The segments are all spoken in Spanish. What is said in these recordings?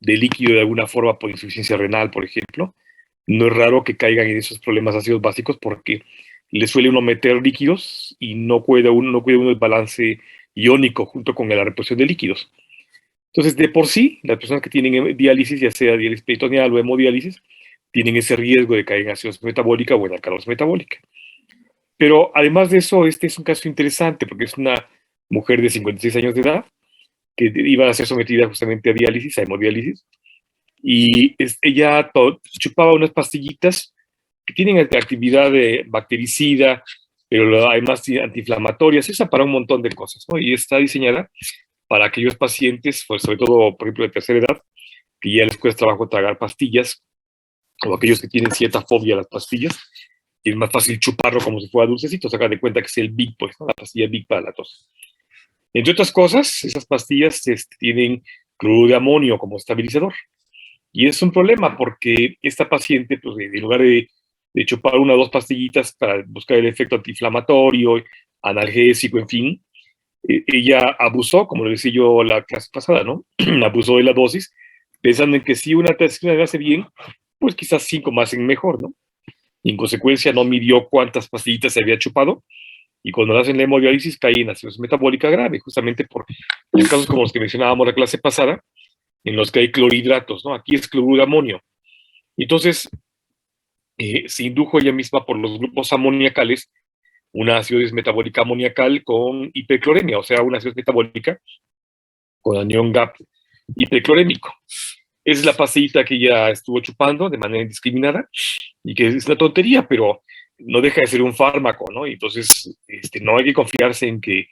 de líquido de alguna forma por insuficiencia renal, por ejemplo, no es raro que caigan en esos problemas ácidos básicos porque le suele uno meter líquidos y no cuida uno el balance iónico junto con la reposición de líquidos. Entonces, de por sí, las personas que tienen diálisis, ya sea diálisis peritoneal o hemodiálisis, tienen ese riesgo de caer en acidosis metabólica o en alcalosis metabólica. Pero además de eso, este es un caso interesante porque es una mujer de 56 años de edad que iba a ser sometida justamente a diálisis, a hemodiálisis, y ella chupaba unas pastillitas que tienen actividad bactericida, pero además antiinflamatorias, se usa para un montón de cosas, ¿no? Y está diseñada para aquellos pacientes, pues sobre todo, por ejemplo, de tercera edad, que ya les cuesta trabajo tragar pastillas, o aquellos que tienen cierta fobia a las pastillas, y es más fácil chuparlo como si fuera dulcecito, sacar de cuenta que es el Big, pues, ¿no? La pastilla Big para la tos. Entre otras cosas, esas pastillas tienen cloruro de amonio como estabilizador. Y es un problema porque esta paciente, pues, en lugar de chupar una o dos pastillitas para buscar el efecto antiinflamatorio, analgésico, en fin, ella abusó, como le decía yo la clase pasada, ¿no? Abusó de la dosis, pensando en que si una le hace bien, pues quizás cinco más en mejor, ¿no? Y en consecuencia no midió cuántas pastillitas se había chupado, y cuando le hacen la hemodiálisis cae en acidosis metabólica grave, justamente por los casos como los que mencionábamos la clase pasada, en los que hay clorhidratos, ¿no? Aquí es cloruro de amonio. Entonces, se indujo ella misma por los grupos amoniacales una acidosis metabólica amoniacal con hipercloremia, o sea, una acidosis metabólica con anión GAP hiperclorémico. Esa es la pastillita que ella estuvo chupando de manera indiscriminada y que es una tontería, pero no deja de ser un fármaco, ¿no? Entonces, no hay que confiarse en que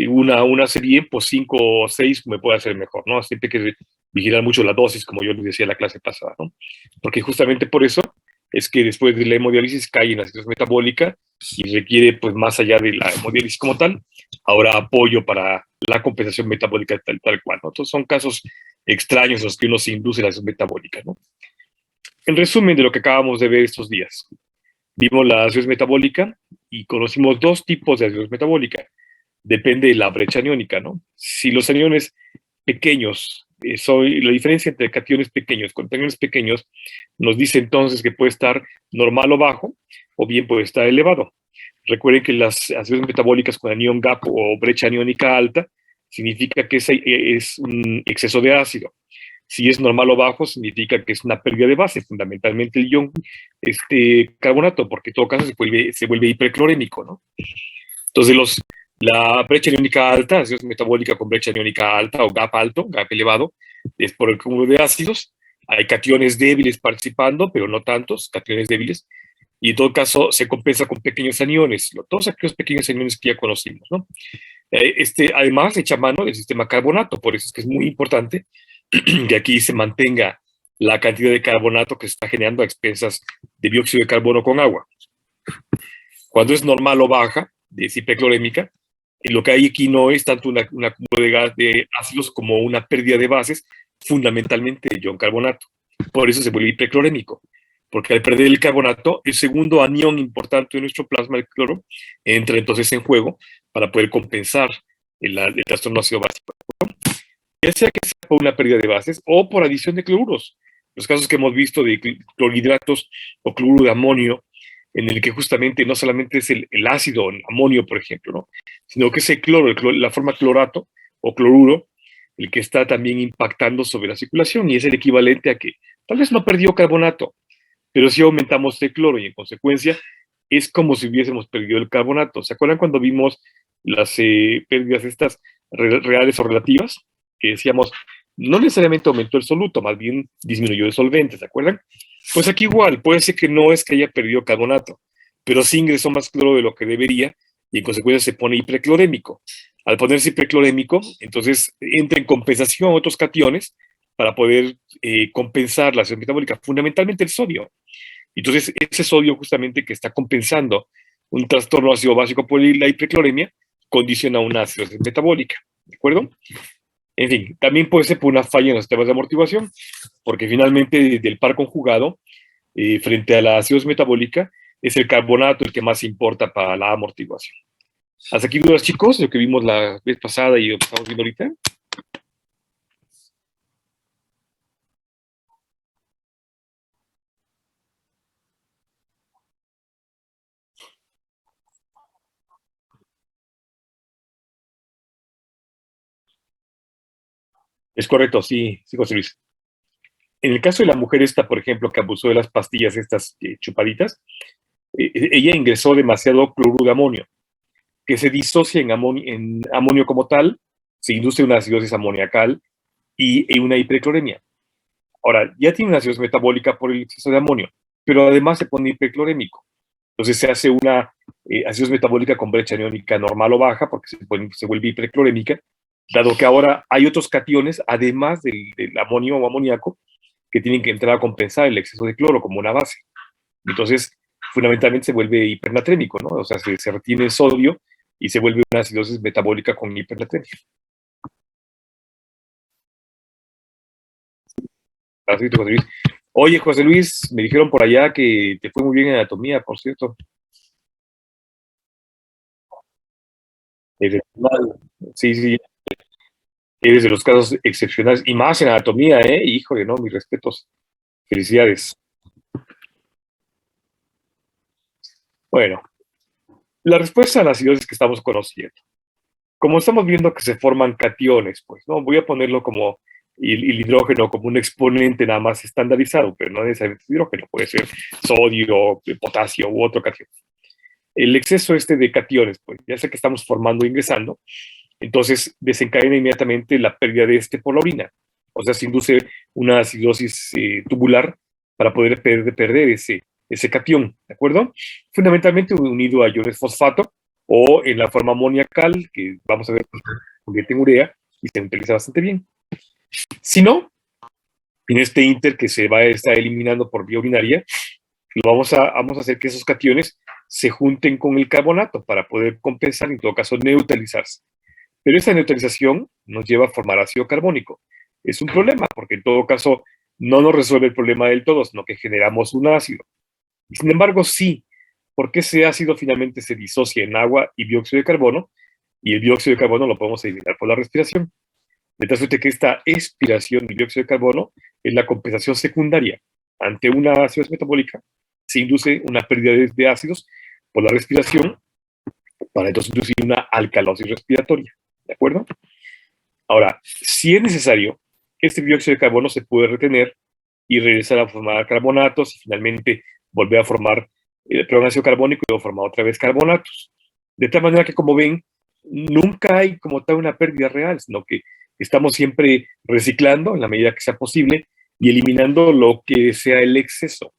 una hace bien, pues 5 o 6 me puede hacer mejor, ¿no? Siempre hay que vigilar mucho la dosis, como yo les decía en la clase pasada, ¿no? Porque justamente por eso es que después de la hemodiálisis cae en la acidosis metabólica y requiere, pues más allá de la hemodiálisis como tal, ahora apoyo para la compensación metabólica tal cual, ¿no? Entonces son casos extraños los que uno se induce a la acidosis metabólica, ¿no? En resumen de lo que acabamos de ver estos días, vimos la acidosis metabólica y conocimos dos tipos de acidosis metabólica. Depende de la brecha aniónica, ¿no? Si los aniones pequeños, la diferencia entre cationes pequeños con aniones pequeños nos dice entonces que puede estar normal o bajo, o bien puede estar elevado. Recuerden que las acidosis metabólicas con anión GAP o brecha aniónica alta significa que es un exceso de ácido. Si es normal o bajo, significa que es una pérdida de base, fundamentalmente el ion carbonato, porque en todo caso se vuelve hiperclorémico, ¿no? Entonces, la brecha aniónica alta, acidosis metabólica con brecha aniónica alta o GAP alto, GAP elevado, es por el cúmulo de ácidos. Hay cationes débiles participando, pero no tantos, cationes débiles. Y en todo caso, se compensa con pequeños aniones, todos aquellos pequeños aniones que ya conocimos, ¿no? Además, echa mano del sistema carbonato, por eso es que es muy importante que aquí se mantenga la cantidad de carbonato que se está generando a expensas de dióxido de carbono con agua. Cuando es normal o baja, de hiperclorémica, lo que hay aquí no es tanto un acúmulo de ácidos como una pérdida de bases, fundamentalmente de ion carbonato. Por eso se vuelve hiperclorémico, porque al perder el carbonato, el segundo anión importante de nuestro plasma, el cloro, entra entonces en juego para poder compensar el trastorno ácido básico, ya sea que sea por una pérdida de bases o por adición de cloruros. Los casos que hemos visto de clorhidratos o cloruro de amonio, en el que justamente no solamente es el ácido, el amonio, por ejemplo, ¿no? Sino que es el cloro, la forma clorato o cloruro, el que está también impactando sobre la circulación y es el equivalente a que tal vez no perdió carbonato, pero sí aumentamos el cloro y en consecuencia es como si hubiésemos perdido el carbonato. ¿Se acuerdan cuando vimos las pérdidas estas reales o relativas? Que decíamos, no necesariamente aumentó el soluto, más bien disminuyó el solvente, ¿se acuerdan? Pues aquí igual, puede ser que no es que haya perdido carbonato, pero sí ingresó más cloro de lo que debería y en consecuencia se pone hiperclorémico. Al ponerse hiperclorémico, entonces entra en compensación otros cationes para poder compensar la acción metabólica, fundamentalmente el sodio. Entonces, ese sodio justamente que está compensando un trastorno ácido básico por la hipercloremia, condiciona una acidosis metabólica, ¿de acuerdo? En fin, también puede ser por una falla en los sistemas de amortiguación, porque finalmente del par conjugado, frente a la acidosis metabólica, es el carbonato el que más importa para la amortiguación. Hasta aquí dudas, chicos, lo que vimos la vez pasada y lo que estamos viendo ahorita. Es correcto, sí, sí, José Luis. En el caso de la mujer esta, por ejemplo, que abusó de las pastillas estas chupaditas, ella ingresó demasiado cloruro de amonio, que se disocia en amonio como tal, se induce una acidosis amoniacal y una hipercloremia. Ahora, ya tiene una acidosis metabólica por el exceso de amonio, pero además se pone hiperclorémico. Entonces se hace una acidosis metabólica con brecha aniónica normal o baja, porque se vuelve hiperclorémica, dado que ahora hay otros cationes, además del amonio o amoníaco, que tienen que entrar a compensar el exceso de cloro como una base. Entonces, fundamentalmente se vuelve hipernatrémico, ¿no? O sea, se retiene el sodio y se vuelve una acidosis metabólica con hipernatremia. Así, José Luis. Oye, José Luis, me dijeron por allá que te fue muy bien en anatomía, por cierto. Eres, sí, sí, eres de los casos excepcionales y más en anatomía, ¿eh? Híjole, no, mis respetos. Felicidades. Bueno, la respuesta a la acidosis que estamos conociendo. Como estamos viendo que se forman cationes, pues, ¿no? Voy a ponerlo como el hidrógeno como un exponente nada más estandarizado, pero no necesariamente hidrógeno, puede ser sodio, potasio u otro catión. El exceso este de cationes, pues, ya sea que estamos formando o ingresando, entonces desencadena inmediatamente la pérdida de este por la orina. O sea, se induce una acidosis tubular para poder perder ese catión, ¿de acuerdo? Fundamentalmente unido a iones fosfato o en la forma amoniacal, que vamos a ver que se convierte en urea y se utiliza bastante bien. Si no, en este inter que se va a estar eliminando por vía urinaria, vamos a hacer que esos cationes se junten con el carbonato para poder compensar, en todo caso, neutralizarse. Pero esa neutralización nos lleva a formar ácido carbónico. Es un problema, porque en todo caso no nos resuelve el problema del todo, sino que generamos un ácido. Y sin embargo, sí, porque ese ácido finalmente se disocia en agua y dióxido de carbono, y el dióxido de carbono lo podemos eliminar por la respiración. De tal suerte que esta expiración del dióxido de carbono es la compensación secundaria. Ante una acidosis metabólica, se induce una pérdida de ácidos por la respiración para entonces inducir una alcalosis respiratoria. ¿De acuerdo? Ahora, si es necesario, este dióxido de carbono se puede retener y regresar a formar carbonatos y finalmente volver a formar el ácido carbónico y luego formar otra vez carbonatos. De tal manera que, como ven, nunca hay como tal una pérdida real, sino que estamos siempre reciclando en la medida que sea posible y eliminando lo que sea el exceso.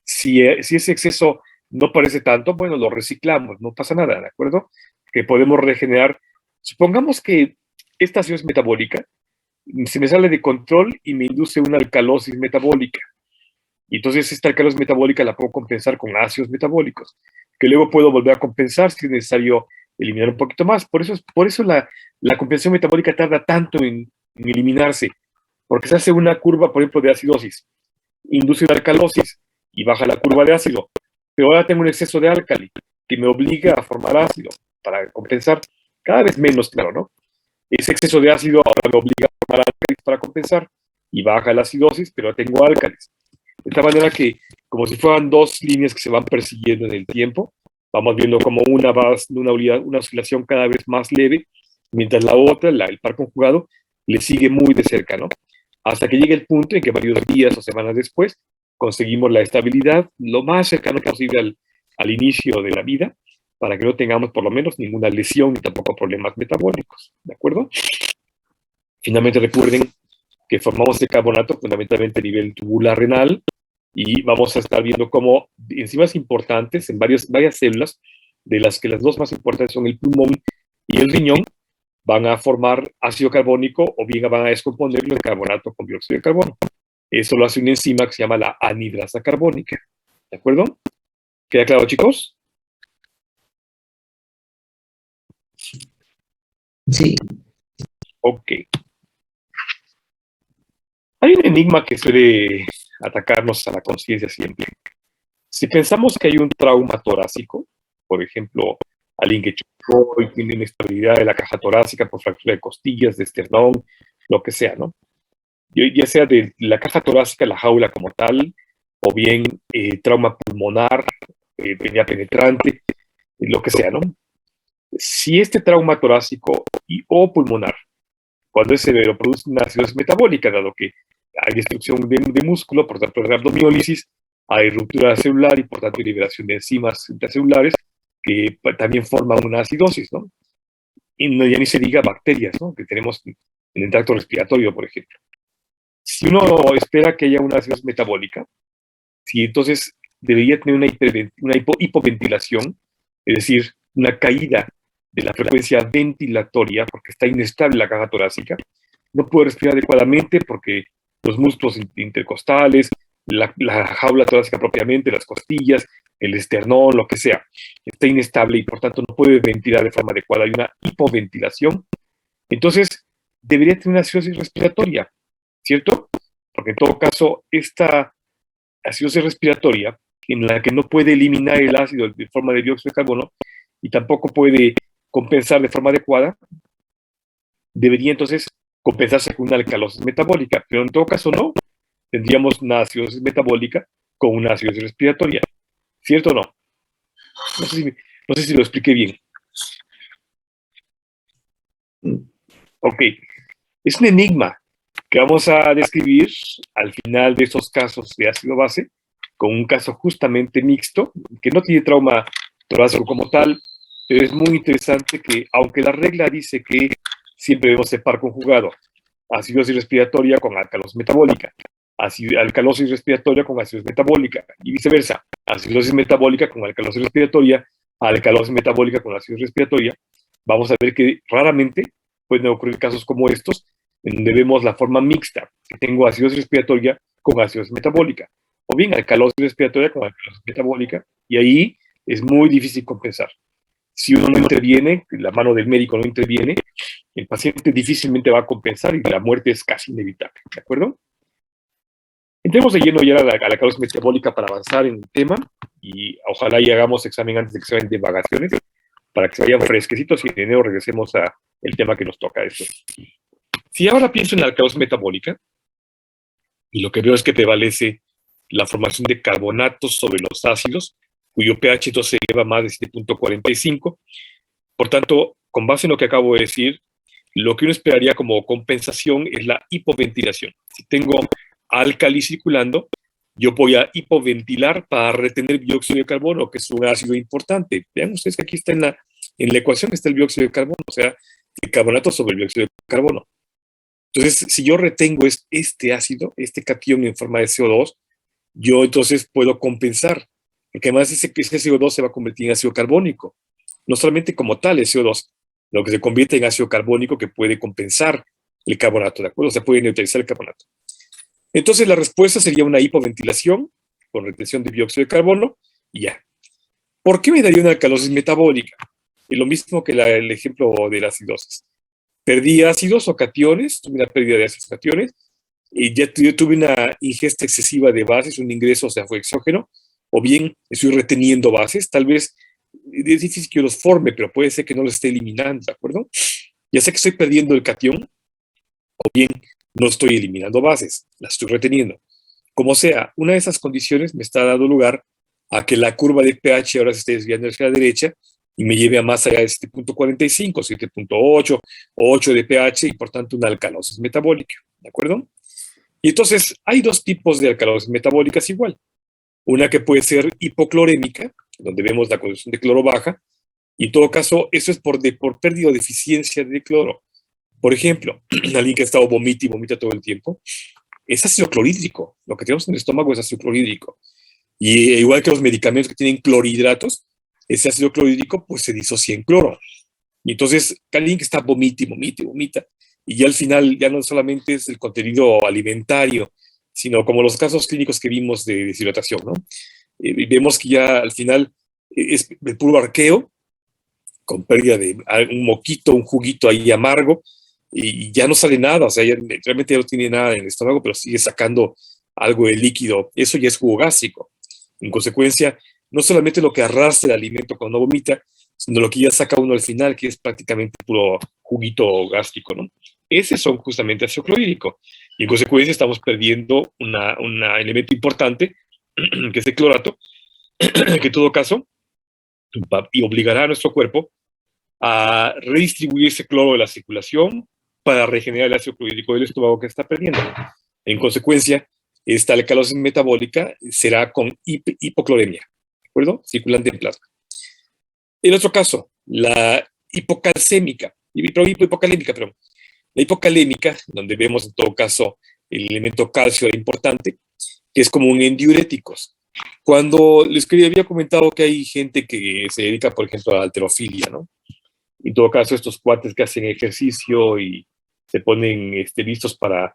Si ese exceso no parece tanto, bueno, lo reciclamos, no pasa nada, ¿de acuerdo? Que podemos regenerar. Supongamos que esta acción es metabólica, se me sale de control y me induce una alcalosis metabólica. Y entonces esta alcalosis metabólica la puedo compensar con ácidos metabólicos, que luego puedo volver a compensar si es necesario eliminar un poquito más. Por eso la compensación metabólica tarda tanto en eliminarse, porque se hace una curva, por ejemplo, de acidosis, induce una alcalosis y baja la curva de ácido, pero ahora tengo un exceso de álcali que me obliga a formar ácido para compensar cada vez menos, claro, ¿no? Ese exceso de ácido ahora me obliga a formar álcalis para compensar y baja la acidosis, pero tengo álcalis. De tal manera que, como si fueran dos líneas que se van persiguiendo en el tiempo, vamos viendo como una va una oscilación cada vez más leve, mientras la otra, el par conjugado, le sigue muy de cerca, ¿no? Hasta que llegue el punto en que varios días o semanas después conseguimos la estabilidad lo más cercano posible al inicio de la vida, para que no tengamos por lo menos ninguna lesión ni tampoco problemas metabólicos, ¿de acuerdo? Finalmente recuerden que formamos el carbonato fundamentalmente a nivel tubular renal y vamos a estar viendo cómo enzimas importantes en varias células, de las que las dos más importantes son el pulmón y el riñón, van a formar ácido carbónico o bien van a descomponerlo en carbonato con dióxido de carbono. Eso lo hace una enzima que se llama la anhidrasa carbónica. ¿De acuerdo? ¿Queda claro, chicos? Sí, Ok. Hay un enigma que suele atacarnos a la conciencia siempre. Si pensamos que hay un trauma torácico, por ejemplo, alguien que chocó y tiene inestabilidad de la caja torácica por fractura de costillas, de esternón, lo que sea, ¿no? Ya sea de la caja torácica, la jaula como tal, o bien trauma pulmonar, venia penetrante, lo que sea, ¿no? Si este trauma torácico o pulmonar Cuando es severo, produce una acidosis metabólica, dado que hay destrucción de músculo, por tanto, hay abdomiólisis, hay ruptura celular y, por tanto, hay liberación de enzimas intracelulares que también forman una acidosis, ¿no? Y no, ya ni se diga bacterias, ¿no? Que tenemos en el tracto respiratorio, por ejemplo. Si uno espera que haya una acidosis metabólica, si entonces debería tener una hipoventilación, es decir, una caída de la frecuencia ventilatoria, porque está inestable la caja torácica, no puede respirar adecuadamente porque los músculos intercostales, la jaula torácica propiamente, las costillas, el esternón, lo que sea, está inestable y por tanto no puede ventilar de forma adecuada. Hay una hipoventilación. Entonces, debería tener una acidosis respiratoria, ¿cierto? Porque en todo caso, esta acidosis respiratoria, en la que no puede eliminar el ácido de forma de dióxido de carbono y tampoco puede compensar de forma adecuada, debería entonces compensarse con una alcalosis metabólica, pero en todo caso no, tendríamos una acidosis metabólica con una acidosis respiratoria, ¿cierto o no? No sé si lo expliqué bien. Ok, es un enigma que vamos a describir al final de estos casos de ácido base, con un caso justamente mixto, que no tiene trauma torácico como tal, pero es muy interesante que, aunque la regla dice que siempre debemos separar conjugado acidosis respiratoria con alcalosis metabólica, alcalosis respiratoria con acidosis metabólica, y viceversa, acidosis metabólica con alcalosis respiratoria, alcalosis metabólica con acidosis respiratoria, vamos a ver que raramente pueden ocurrir casos como estos, en donde vemos la forma mixta, que tengo acidosis respiratoria con acidosis metabólica, o bien alcalosis respiratoria con alcalosis metabólica, y ahí es muy difícil compensar. Si uno no interviene, la mano del médico no interviene, el paciente difícilmente va a compensar y la muerte es casi inevitable, ¿de acuerdo? Entremos de lleno ya a la alcalosis metabólica para avanzar en el tema y ojalá y hagamos examen antes de que se vayan de vacaciones para que se vayan fresquecitos y en enero regresemos a el tema que nos toca esto. Si ahora pienso en la alcalosis metabólica y lo que veo es que prevalece la formación de carbonatos sobre los ácidos, cuyo pH entonces se eleva más de 7.45, por tanto, con base en lo que acabo de decir, lo que uno esperaría como compensación es la hipoventilación. Si tengo álcali circulando, yo voy a hipoventilar para retener dióxido de carbono, que es un ácido importante. Vean ustedes que aquí está en la ecuación está el dióxido de carbono, o sea, el carbonato sobre el dióxido de carbono. Entonces, si yo retengo este ácido, este catión en forma de CO2, yo entonces puedo compensar, porque además ese CO2 se va a convertir en ácido carbónico. No solamente como tal el CO2, lo que se convierte en ácido carbónico que puede compensar el carbonato, ¿de acuerdo? O sea, puede neutralizar el carbonato. Entonces, la respuesta sería una hipoventilación con retención de dióxido de carbono y ya. ¿Por qué me daría una alcalosis metabólica? Es lo mismo que el ejemplo de la acidosis. Perdí ácidos o cationes, tuve una pérdida de ácidos cationes, y ya tuve una ingesta excesiva de bases, un ingreso, o sea, fue exógeno, o bien estoy reteniendo bases, tal vez es difícil que yo los forme, pero puede ser que no los esté eliminando, ¿de acuerdo? Ya sé que estoy perdiendo el catión, o bien no estoy eliminando bases, las estoy reteniendo. Como sea, una de esas condiciones me está dando lugar a que la curva de pH ahora se esté desviando hacia la derecha y me lleve a más allá de 7.45, 7.8 o 8 de pH y por tanto una alcalosis metabólica, ¿de acuerdo? Y entonces hay dos tipos de alcalosis metabólicas igual. Una que puede ser hipoclorémica, donde vemos la concentración de cloro baja, y en todo caso, eso es por pérdida o deficiencia de cloro. Por ejemplo, alguien que ha estado vomita y vomita todo el tiempo, es ácido clorhídrico. Lo que tenemos en el estómago es ácido clorhídrico. Y igual que los medicamentos que tienen clorhidratos, ese ácido clorhídrico pues se disocia en cloro. Y entonces, alguien que está vomita y vomita y vomita, y ya al final ya no solamente es el contenido alimentario, sino como los casos clínicos que vimos de deshidratación, ¿no? Vemos que ya al final es el puro arqueo, con pérdida de un moquito, un juguito ahí amargo, y ya no sale nada, o sea, realmente ya no tiene nada en el estómago, pero sigue sacando algo de líquido. Eso ya es jugo gástrico. En consecuencia, no solamente lo que arrastra el alimento cuando vomita, sino lo que ya saca uno al final, que es prácticamente puro juguito gástrico, ¿no? Ese son justamente ácido clorhídrico. Y en consecuencia estamos perdiendo un elemento importante, que es el clorato, que en todo caso y obligará a nuestro cuerpo a redistribuir ese cloro de la circulación para regenerar el ácido clorhídrico del estómago que está perdiendo. En consecuencia, esta alcalosis metabólica será con hipocloremia, ¿de acuerdo? Circulante en plasma. El otro caso, la hipocalcémica, hipocalémica, perdón. La hipocalémica, donde vemos en todo caso el elemento calcio era importante, que es común en diuréticos. Cuando les había comentado que hay gente que se dedica, por ejemplo, a la halterofilia, ¿no? En todo caso, estos cuates que hacen ejercicio y se ponen listos para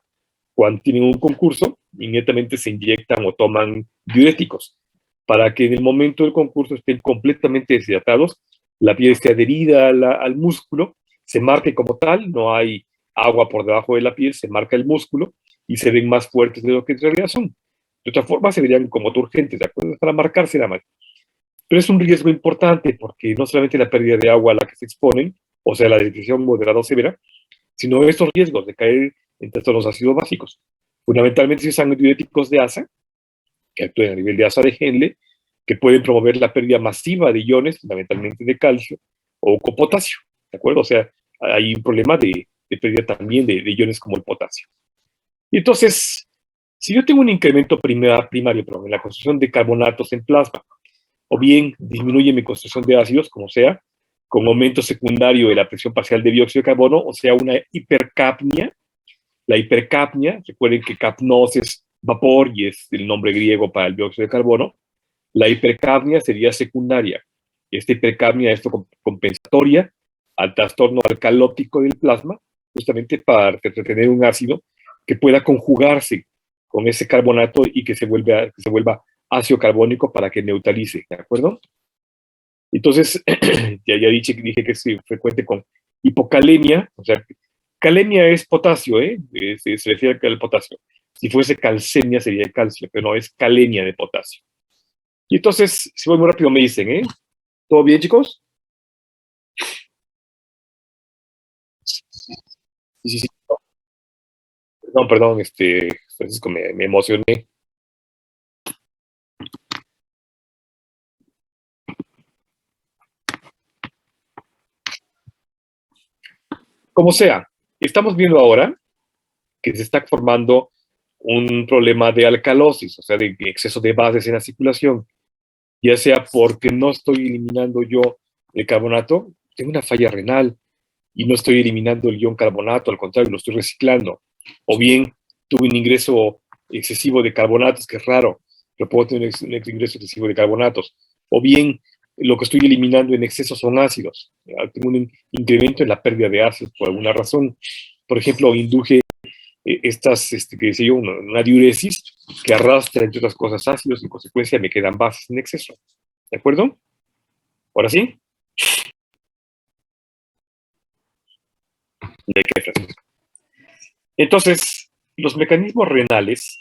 cuando tienen un concurso, inmediatamente se inyectan o toman diuréticos para que en el momento del concurso estén completamente deshidratados, la piel esté adherida al músculo, se marque como tal, no hay agua por debajo de la piel, se marca el músculo y se ven más fuertes de lo que en realidad son. De otra forma, se verían como turgentes, ¿de acuerdo? Para marcarse nada más. Pero es un riesgo importante porque no solamente la pérdida de agua a la que se exponen, o sea, la deshidratación moderada o severa, sino estos riesgos de caer en trastornos ácidos básicos. Fundamentalmente se usan diuréticos de ASA, que actúan a nivel de ASA de Henle, que pueden promover la pérdida masiva de iones, fundamentalmente de calcio o con potasio, ¿de acuerdo? O sea, hay un problema de pérdida también de iones como el potasio. Y entonces, si yo tengo un incremento primario en la construcción de carbonatos en plasma, o bien disminuye mi concentración de ácidos, como sea, con aumento secundario de la presión parcial de dióxido de carbono, o sea, una hipercapnia. La hipercapnia, recuerden que capnos es vapor y es el nombre griego para el dióxido de carbono. La hipercapnia sería secundaria. Esta hipercapnia es compensatoria al trastorno alcalótico del plasma, justamente para retener un ácido que pueda conjugarse con ese carbonato y que se vuelva ácido carbónico para que neutralice, ¿de acuerdo? Entonces, ya dije que es frecuente con hipocalemia, o sea, calemia es potasio, se refiere al potasio. Si fuese calcemia sería el calcio, pero no, es calemia de potasio. Y entonces, si voy muy rápido, me dicen, ¿todo bien, chicos? Sí, sí, sí. No, perdón, Francisco, me emocioné. Como sea, estamos viendo ahora que se está formando un problema de alcalosis, o sea, de exceso de bases en la circulación, ya sea porque no estoy eliminando yo el carbonato, tengo una falla renal y no estoy eliminando el ion carbonato, al contrario, lo estoy reciclando, o bien tuve un ingreso excesivo de carbonatos, que es raro, pero puedo tener un ingreso excesivo de carbonatos, o bien lo que estoy eliminando en exceso son ácidos, tengo un incremento en la pérdida de ácidos por alguna razón, por ejemplo, induje que decía yo, una diuresis que arrastra, entre otras cosas, ácidos, y en consecuencia me quedan bases en exceso. ¿De acuerdo? ¿Ahora sí? ¿De qué, Francisco? Entonces, los mecanismos renales,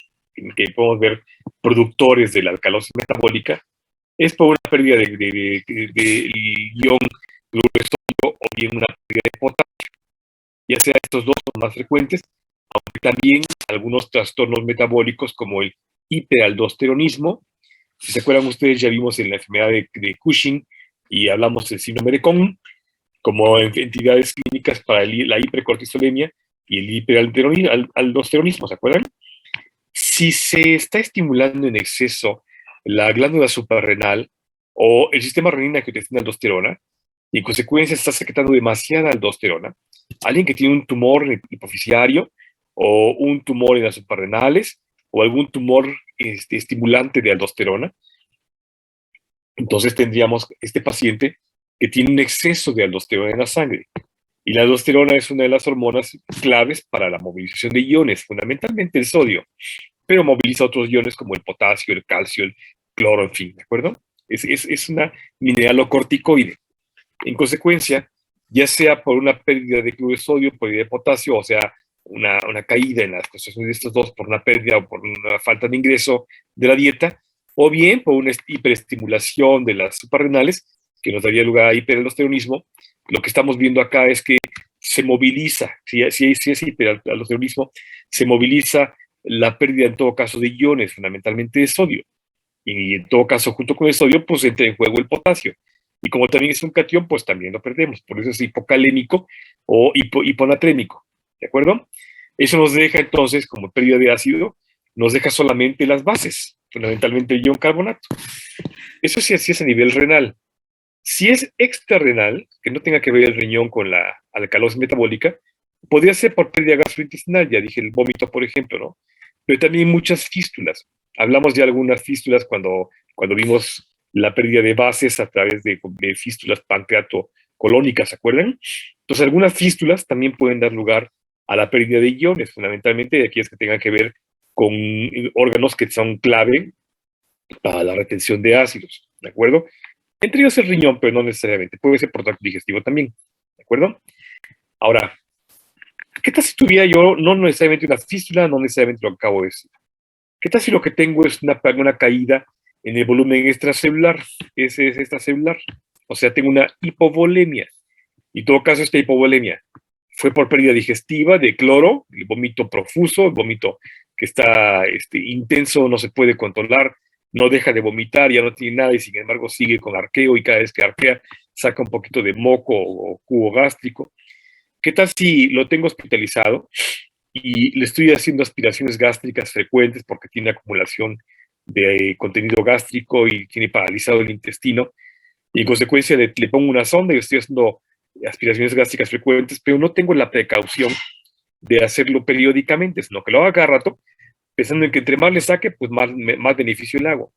que podemos ver productores de la alcalosis metabólica, es por una pérdida de ion cloruro o bien una pérdida de potasio. Ya sea estos dos son más frecuentes, aunque también algunos trastornos metabólicos como el hiperaldosteronismo. Si se acuerdan ustedes, ya vimos en la enfermedad de Cushing y hablamos del síndrome de Cohn como entidades clínicas para la hipercortisolemia y el hiperaldosteronismo, ¿se acuerdan? Si se está estimulando en exceso la glándula suprarrenal o el sistema renina que tiene aldosterona, y en consecuencia está secretando demasiada aldosterona, alguien que tiene un tumor hipoficiario o un tumor en las suprarrenales o algún tumor estimulante de aldosterona, entonces tendríamos este paciente que tiene un exceso de aldosterona en la sangre. Y la aldosterona es una de las hormonas claves para la movilización de iones, fundamentalmente el sodio, pero moviliza otros iones como el potasio, el calcio, el cloro, en fin, ¿de acuerdo? Es una mineralocorticoide. En consecuencia, ya sea por una pérdida de cloruro de sodio, pérdida de potasio, o sea, una caída en las concentraciones de estos dos por una pérdida o por una falta de ingreso de la dieta, o bien por una hiperestimulación de las suprarrenales, que nos daría lugar a hiperaldosteronismo. Lo que estamos viendo acá es que se moviliza, si es hiperaldosteronismo, se moviliza la pérdida en todo caso de iones, fundamentalmente de sodio. Y en todo caso, junto con el sodio, pues entra en juego el potasio. Y como también es un catión, pues también lo perdemos. Por eso es hipocalémico o hiponatrémico. ¿de acuerdo? Eso nos deja entonces, como pérdida de ácido, nos deja solamente las bases, fundamentalmente el ion carbonato. Eso sí, así es a nivel renal. Si es extrarrenal, que no tenga que ver el riñón con la alcalosis metabólica, podría ser por pérdida gastrointestinal, ya dije el vómito, por ejemplo, ¿no? Pero también muchas fístulas. Hablamos de algunas fístulas cuando vimos la pérdida de bases a través de fístulas pancreato-colónicas, ¿se acuerdan? Entonces, algunas fístulas también pueden dar lugar a la pérdida de iones, fundamentalmente de aquellas que tengan que ver con órganos que son clave para la retención de ácidos, ¿de acuerdo? Entre ellos el riñón, pero no necesariamente. Puede ser por tracto digestivo también, ¿de acuerdo? Ahora, ¿qué tal si tuviera yo no necesariamente una fístula, no necesariamente lo que acabo de decir? ¿Qué tal si lo que tengo es una caída en el volumen extracelular? Ese es extracelular. O sea, tengo una hipovolemia. Y en todo caso, esta hipovolemia fue por pérdida digestiva de cloro, el vómito profuso, el vómito que está intenso, no se puede controlar, no deja de vomitar, ya no tiene nada y sin embargo sigue con arqueo y cada vez que arquea saca un poquito de moco o cubo gástrico. ¿Qué tal si lo tengo hospitalizado y le estoy haciendo aspiraciones gástricas frecuentes porque tiene acumulación de contenido gástrico y tiene paralizado el intestino? Y en consecuencia le pongo una sonda y estoy haciendo aspiraciones gástricas frecuentes, pero no tengo la precaución de hacerlo periódicamente, sino que lo haga cada rato, pensando en que entre más le saque, pues más beneficio le hago.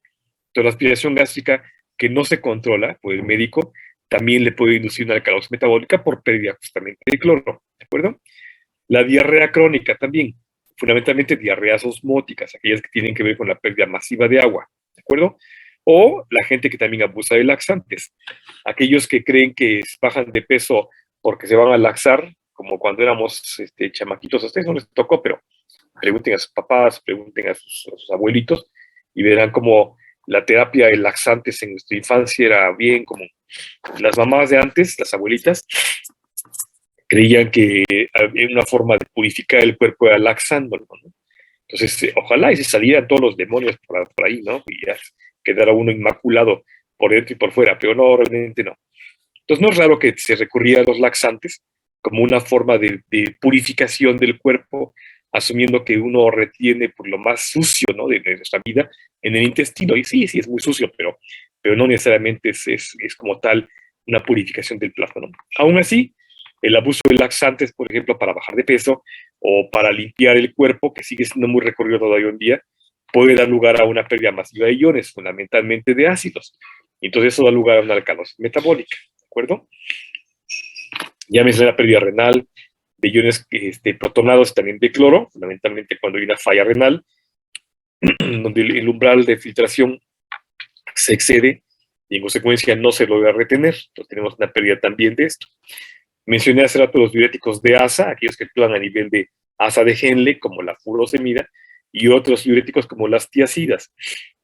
Entonces, la aspiración gástrica que no se controla por el médico también le puede inducir una alcalosis metabólica por pérdida justamente de cloro, ¿de acuerdo? La diarrea crónica también, fundamentalmente diarreas osmóticas, aquellas que tienen que ver con la pérdida masiva de agua, ¿de acuerdo? O la gente que también abusa de laxantes, aquellos que creen que bajan de peso porque se van a laxar, como cuando éramos chamaquitos, a ustedes no les tocó, pero pregunten a sus papás, pregunten a sus abuelitos y verán como la terapia de laxantes en nuestra infancia era bien común. Las mamás de antes, las abuelitas, creían que había una forma de purificar el cuerpo era laxándolo, ¿no? Entonces, ojalá y se salieran todos los demonios por ahí, ¿no? Y ya quedara uno inmaculado por dentro y por fuera, pero no, realmente no. Entonces, no es raro que se recurría a los laxantes como una forma de purificación del cuerpo, asumiendo que uno retiene por lo más sucio, ¿no? de nuestra vida en el intestino. Y sí, sí, es muy sucio, pero no necesariamente es como tal una purificación del plasma, ¿no? Aún así, el abuso de laxantes, por ejemplo, para bajar de peso o para limpiar el cuerpo, que sigue siendo muy recorrido todavía hoy en día, puede dar lugar a una pérdida masiva de iones, fundamentalmente de ácidos. Entonces eso da lugar a una alcalosis metabólica, ¿de acuerdo? Llámese la pérdida renal, de iones protonados también de cloro, fundamentalmente cuando hay una falla renal, donde el umbral de filtración se excede y en consecuencia no se logra retener. Entonces tenemos una pérdida también de esto. Mencioné hace rato los diuréticos de ASA, aquellos que actúan a nivel de ASA de Henle, como la furosemida, y otros diuréticos como las tiacidas,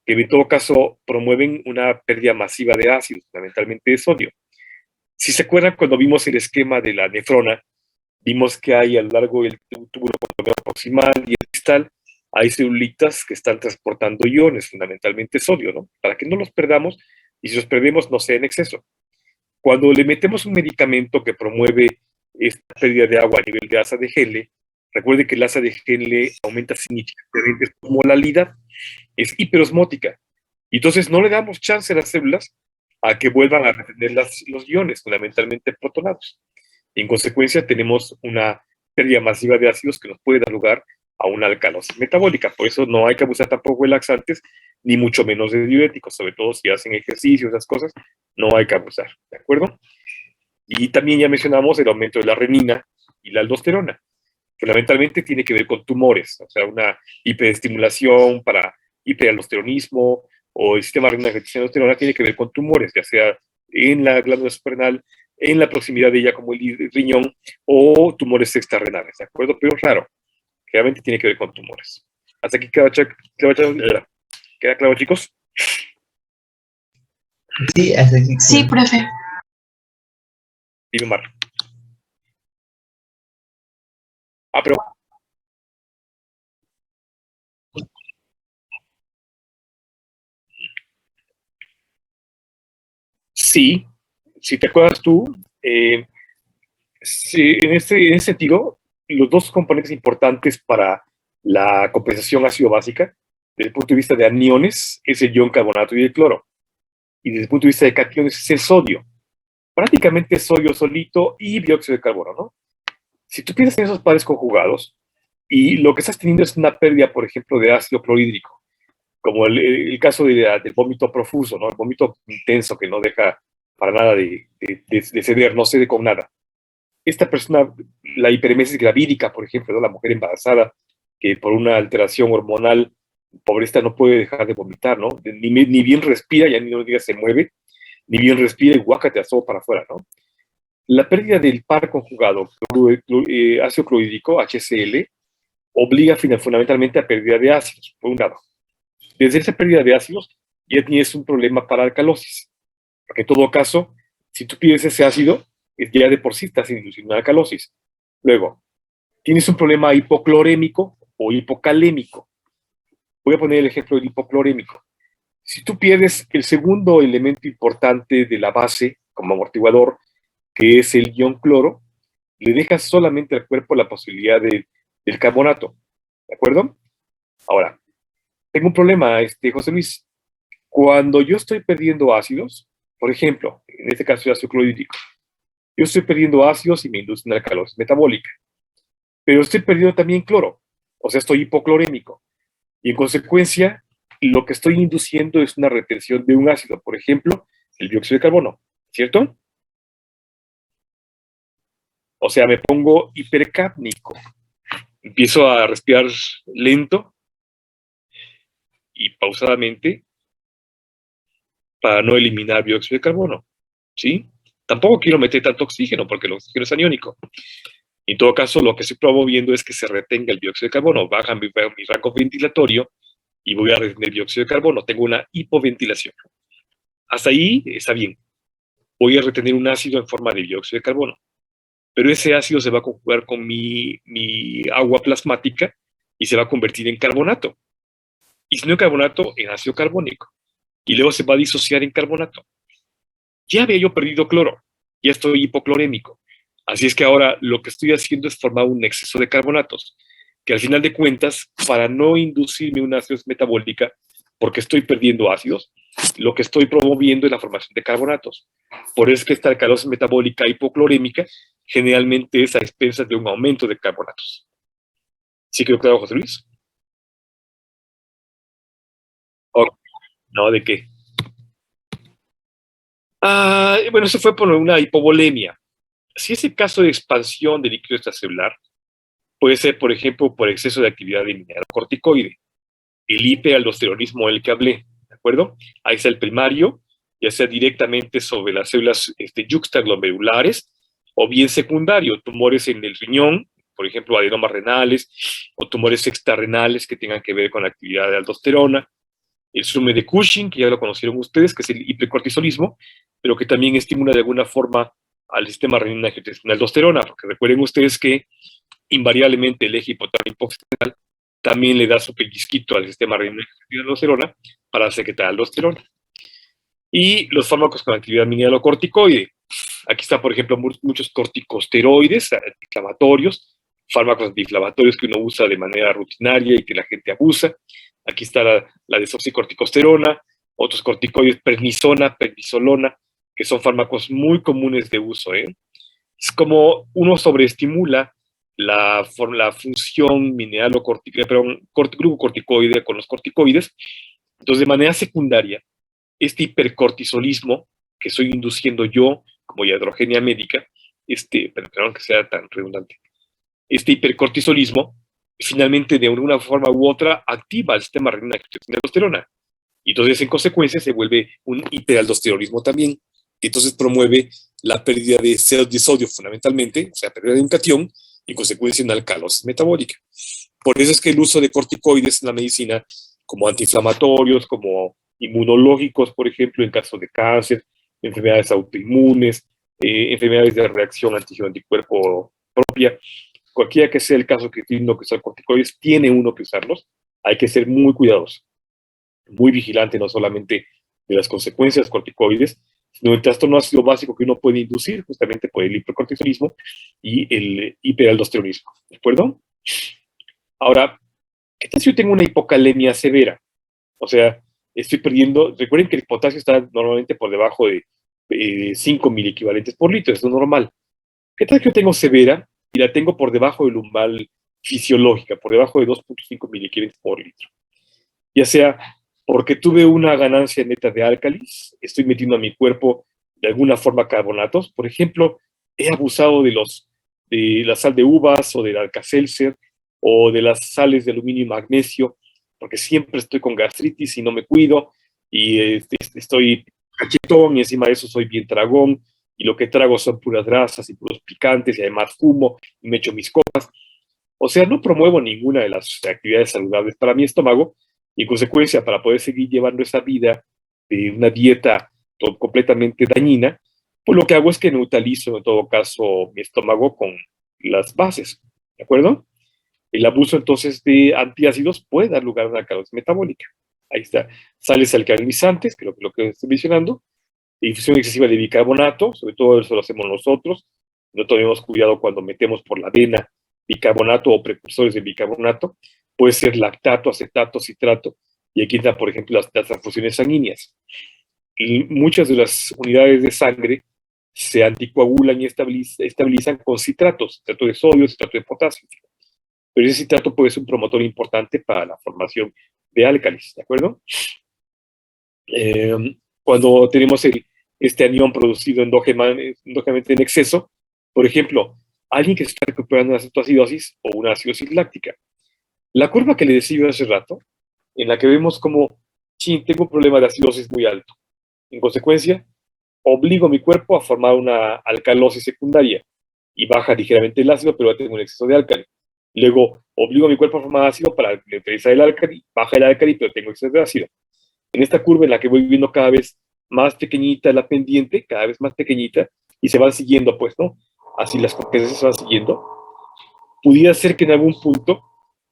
que en todo caso promueven una pérdida masiva de ácidos, fundamentalmente de sodio. Si se acuerdan, cuando vimos el esquema de la nefrona, vimos que hay a lo largo del túbulo proximal y el distal, hay celulitas que están transportando iones, fundamentalmente sodio, ¿no? Para que no los perdamos y si los perdemos no sea en exceso. Cuando le metemos un medicamento que promueve esta pérdida de agua a nivel de asa de Henle, recuerde que el asa de Henle aumenta significativamente su molalidad, es hiperosmótica. Y entonces no le damos chance a las células a que vuelvan a retener los iones, fundamentalmente protonados. Y en consecuencia tenemos una pérdida masiva de ácidos que nos puede dar lugar a una alcalosis metabólica. Por eso no hay que abusar tampoco de laxantes, ni mucho menos de diuréticos, sobre todo si hacen ejercicio, esas cosas, no hay que abusar, ¿de acuerdo? Y también ya mencionamos el aumento de la renina y la aldosterona. Fundamentalmente tiene que ver con tumores, o sea, una hiperestimulación para hiperaldosteronismo o el sistema renina de aldosterona tiene que ver con tumores, ya sea en la glándula suprarrenal, en la proximidad de ella como el riñón o tumores extrarrenales, ¿de acuerdo? Pero es raro, realmente tiene que ver con tumores. Hasta aquí queda claro, chicos. Sí, hasta aquí. Sí, profe. Dime, Mar. Pero sí, si te acuerdas tú, sí, en ese sentido, los dos componentes importantes para la compensación ácido-básica, desde el punto de vista de aniones, es el ion carbonato y el cloro. Y desde el punto de vista de cationes es el sodio. Prácticamente sodio solito y dióxido de carbono, ¿no? Si tú piensas en esos pares conjugados y lo que estás teniendo es una pérdida, por ejemplo, de ácido clorhídrico, como el caso del vómito profuso, ¿no? El vómito intenso que no deja para nada de ceder, no cede con nada. Esta persona, la hiperemesis gravídica, por ejemplo, ¿no? La mujer embarazada que por una alteración hormonal, pobreza, no puede dejar de vomitar, ¿no? Ni bien respira, ya ni no digas se mueve, ni bien respira y guácate a todo para afuera, ¿no? La pérdida del par conjugado ácido clorhídrico, HCl, obliga fundamentalmente a pérdida de ácidos, por un lado. Desde esa pérdida de ácidos ya tienes un problema para alcalosis, porque en todo caso, si tú pides ese ácido, ya de por sí estás induciendo una alcalosis. Luego, tienes un problema hipoclorémico o hipocalémico. Voy a poner el ejemplo del hipoclorémico. Si tú pierdes el segundo elemento importante de la base como amortiguador, que es el ion cloro, le dejas solamente al cuerpo la posibilidad del carbonato. ¿De acuerdo? Ahora, tengo un problema, José Luis. Cuando yo estoy perdiendo ácidos, por ejemplo, en este caso el ácido clorhídrico, yo estoy perdiendo ácidos y me induce una alcalosis metabólica, pero estoy perdiendo también cloro, o sea, estoy hipoclorémico. Y en consecuencia, lo que estoy induciendo es una retención de un ácido, por ejemplo, el dióxido de carbono, ¿cierto? O sea, me pongo hipercápnico, empiezo a respirar lento y pausadamente para no eliminar dióxido de carbono, ¿sí? Tampoco quiero meter tanto oxígeno porque el oxígeno es aniónico. En todo caso, lo que estoy promoviendo es que se retenga el dióxido de carbono, baja mi rango ventilatorio y voy a retener dióxido de carbono. Tengo una hipoventilación. Hasta ahí está bien. Voy a retener un ácido en forma de dióxido de carbono. Pero ese ácido se va a conjugar con mi agua plasmática y se va a convertir en carbonato. Y si no en carbonato, en ácido carbónico. Y luego se va a disociar en carbonato. Ya había yo perdido cloro. Ya estoy hipoclorémico. Así es que ahora lo que estoy haciendo es formar un exceso de carbonatos, que al final de cuentas, para no inducirme una acidosis metabólica, porque estoy perdiendo ácidos, lo que estoy promoviendo es la formación de carbonatos. Por eso es que esta alcalosis metabólica hipoclorémica generalmente es a expensas de un aumento de carbonatos. ¿Sí quedó claro, José Luis? ¿O no? ¿De qué? Bueno, eso fue por una hipovolemia. Si es el caso de expansión del líquido extracelular, puede ser, por ejemplo, por exceso de actividad de mineralocorticoide, el hiperaldosteronismo del que hablé, ¿de acuerdo? Ahí está el primario, ya sea directamente sobre las células yuxtaglomerulares, o bien secundario, tumores en el riñón, por ejemplo, adenomas renales, o tumores extrarrenales que tengan que ver con la actividad de aldosterona, el síndrome de Cushing, que ya lo conocieron ustedes, que es el hipercortisolismo, pero que también estimula de alguna forma al sistema renina-angiotensina aldosterona, porque recuerden ustedes que invariablemente el eje hipotálamo también le da su pellizquito al sistema renina-angiotensina aldosterona para secretar aldosterona. Y los fármacos con actividad mineralocorticoide. Aquí está, por ejemplo, muchos corticosteroides antiinflamatorios, fármacos antiinflamatorios que uno usa de manera rutinaria y que la gente abusa. Aquí está la desoxicorticosterona, otros corticoides, prednisona, prednisolona, que son fármacos muy comunes de uso. Es como uno sobreestimula la función glucocorticoide con los corticoides. Entonces, de manera secundaria, este hipercortisolismo que estoy induciendo yo como iatrogenia médica, perdón que sea tan redundante, este hipercortisolismo finalmente de una forma u otra activa el sistema renina-angiotensina aldosterona. Y entonces en consecuencia se vuelve un hiperaldosteronismo también. Entonces promueve la pérdida de sodio fundamentalmente, o sea, pérdida de un catión y en consecuencia una alcalosis metabólica. Por eso es que el uso de corticoides en la medicina como antiinflamatorios, como inmunológicos, por ejemplo, en caso de cáncer, enfermedades autoinmunes, enfermedades de reacción antígeno-anticuerpo propia, cualquiera que sea el caso que tiene uno que usar corticoides, tiene uno que usarlos. Hay que ser muy cuidadosos, muy vigilante no solamente de las consecuencias corticoides, sino el trastorno ácido básico que uno puede inducir justamente por el hipercortisolismo y el hiperaldosteronismo. ¿De acuerdo? Ahora, ¿qué tal si yo tengo una hipocalemia severa? O sea, estoy perdiendo, recuerden que el potasio está normalmente por debajo de 5 miliequivalentes por litro, eso es normal. ¿Qué tal que yo tengo severa y la tengo por debajo del umbral fisiológica, por debajo de 2.5 miliequivalentes por litro? Ya sea porque tuve una ganancia neta de álcalis, estoy metiendo a mi cuerpo de alguna forma carbonatos, por ejemplo, he abusado de la sal de uvas o del Alka-Seltzer o de las sales de aluminio y magnesio, porque siempre estoy con gastritis y no me cuido y estoy cachetón y encima de eso soy bien tragón y lo que trago son puras grasas y puros picantes y además fumo y me echo mis copas. O sea, no promuevo ninguna de las actividades saludables para mi estómago y en consecuencia para poder seguir llevando esa vida de una dieta completamente dañina, pues lo que hago es que neutralizo en todo caso mi estómago con las bases, ¿de acuerdo? El abuso entonces de antiácidos puede dar lugar a una alcalosis metabólica. Ahí está, sales alcalinizantes, que es lo que estoy mencionando, difusión excesiva de bicarbonato, sobre todo eso lo hacemos nosotros, no tenemos cuidado cuando metemos por la vena bicarbonato o precursores de bicarbonato, puede ser lactato, acetato, citrato, y aquí está, por ejemplo, las transfusiones sanguíneas. Y muchas de las unidades de sangre se anticoagulan y estabilizan con citratos, citrato de sodio, citrato de potasio. Pero ese citrato puede ser un promotor importante para la formación de álcalis, ¿de acuerdo? Cuando tenemos este anión producido endógenamente en exceso, por ejemplo, alguien que está recuperando una cetoacidosis o una acidosis láctica. La curva que le decía hace rato, en la que vemos como, sí, tengo un problema de acidosis muy alto. En consecuencia, obligo a mi cuerpo a formar una alcalosis secundaria y baja ligeramente el ácido, pero ya tengo un exceso de álcali. Luego, obligo a mi cuerpo a formar ácido para neutralizar el álcali, baja el álcali, pero tengo exceso de ácido. En esta curva en la que voy viendo cada vez más pequeñita la pendiente, cada vez más pequeñita, y se van siguiendo, pues, ¿no? Así las compensaciones se van siguiendo. Pudiera ser que en algún punto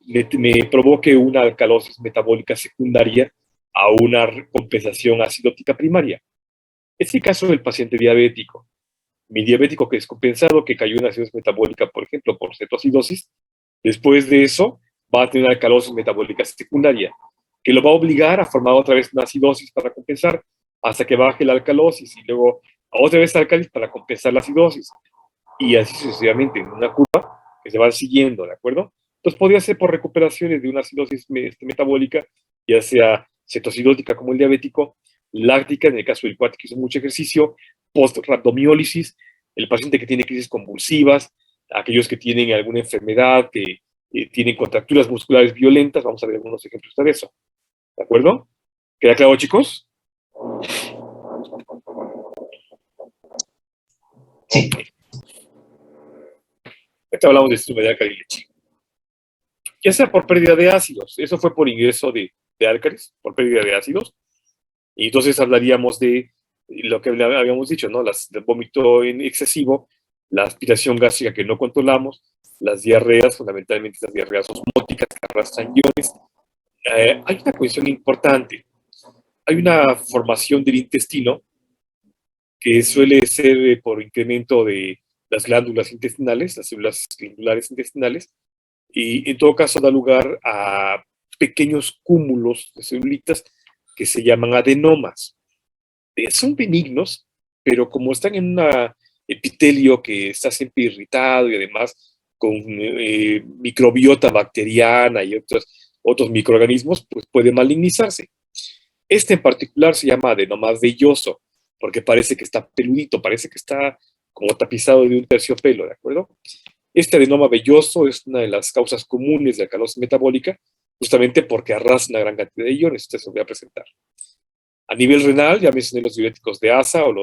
me provoque una alcalosis metabólica secundaria a una compensación acidótica primaria. Es el caso del paciente diabético. Mi diabético que es compensado, que cayó en acidosis metabólica, por ejemplo, por cetoacidosis, después de eso va a tener una alcalosis metabólica secundaria, que lo va a obligar a formar otra vez una acidosis para compensar, hasta que baje la alcalosis y luego otra vez álcalis para compensar la acidosis. Y así sucesivamente, en una curva que se van siguiendo, ¿de acuerdo? Entonces podría ser por recuperaciones de una acidosis metabólica, ya sea cetoacidótica como el diabético, láctica, en el caso del cual hizo mucho ejercicio, post-rhabdomiólisis, el paciente que tiene crisis convulsivas, aquellos que tienen alguna enfermedad, que tienen contracturas musculares violentas, vamos a ver algunos ejemplos de eso. ¿De acuerdo? ¿Queda claro, chicos? Sí. Okay. Ahorita hablamos de estudiar carileche. Ya sea por pérdida de ácidos, eso fue por ingreso de álcalis, por pérdida de ácidos, y entonces hablaríamos de lo que habíamos dicho, ¿no? El vómito excesivo, la aspiración gástrica que no controlamos, las diarreas, fundamentalmente las diarreas osmóticas que arrastran iones. Hay una cuestión importante. Hay una formación del intestino que suele ser por incremento de las glándulas intestinales, las células glandulares intestinales, y en todo caso da lugar a pequeños cúmulos de celulitas que se llaman adenomas. Son benignos, pero como están en un epitelio que está siempre irritado y además con microbiota bacteriana y otros microorganismos, pues puede malignizarse. Este en particular se llama adenoma velloso, porque parece que está peludito, parece que está como tapizado de un terciopelo, ¿de acuerdo? Este adenoma velloso es una de las causas comunes de alcalosis metabólica, justamente porque arrastra una gran cantidad de iones. Esto se lo voy a presentar. A nivel renal, ya mencioné los diuréticos de asa o